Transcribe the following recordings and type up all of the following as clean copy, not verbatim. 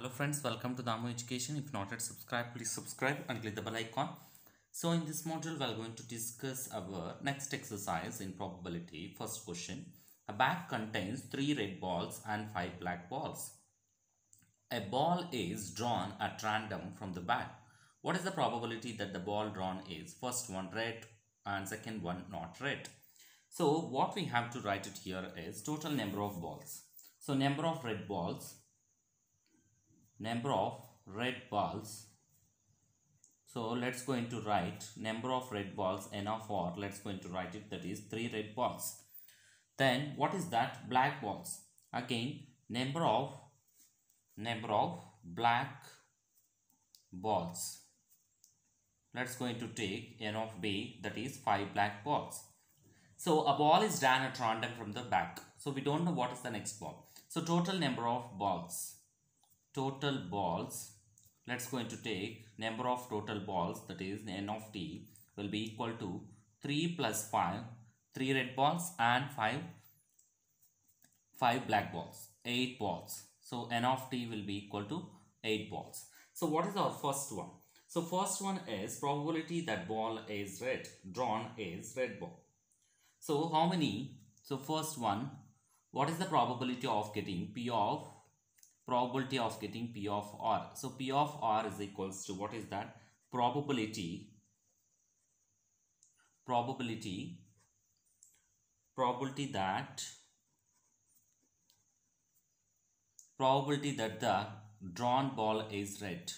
Hello friends, welcome to Damu Education. If not yet subscribed, please subscribe and click the bell icon. So in this module, we are going to discuss our next exercise in probability. First question, a bag contains 3 red balls and 5 black balls. A ball is drawn at random from the bag. What is the probability that the ball drawn is first one red and second one not red? So what we have to write it here is total number of balls. So number of red balls. So let's going to write number of red balls n of r. Let's going to write it, that is 3 red balls. Then what is that? Black balls. Again number of black balls. Let's going to take n of b, that is 5 black balls. So a ball is drawn at random from the back. So we don't know what is the next ball. So total number of balls. Total balls, let's going to take number of total balls, that is n of t, will be equal to 3 plus 5, 3 red balls and 5 black balls, 8 balls. So n of t will be equal to 8 balls. So what is our first one? So first one is probability that ball is red, drawn is red ball. So how many? So first one, what is the probability of getting P of r? So P of r is equals to, what is that? Probability that the drawn ball is red.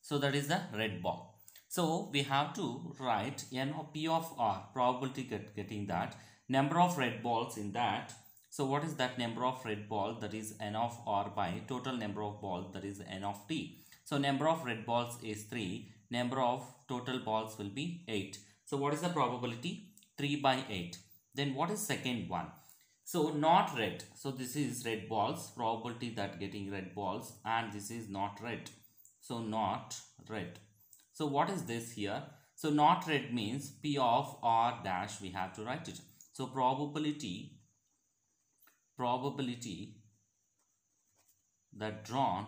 So that is the red ball. So we have to write P of r, probability getting that. Number of red balls in that. So what is that number of red ball? That is n of r by total number of balls, that is n of t. So number of red balls is 3. Number of total balls will be 8. So what is the probability? 3 by 8. Then what is second one? So not red. So this is red balls, probability that getting red balls, and this is not red. So not red. So what is this here? So not red means P of r dash, we have to write it. So probability that drawn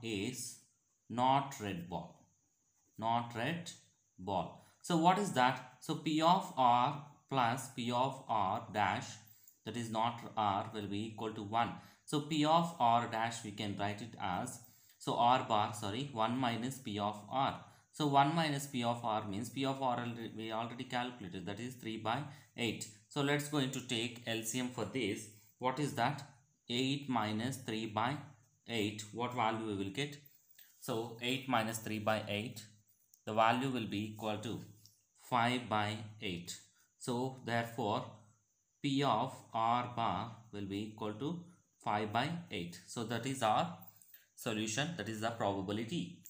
is not red ball. So what is that? So P of r plus P of r dash, that is not r, will be equal to 1. So P of r dash we can write it as, so r bar, 1 minus P of r. So 1 minus P of r means P of r we already calculated, that is 3 by 8. So let's going to take LCM for this. What is that? 8 minus 3 by 8. What value we will get? So 8 minus 3 by 8. The value will be equal to 5 by 8. So therefore P of r bar will be equal to 5 by 8. So that is our solution. That is the probability.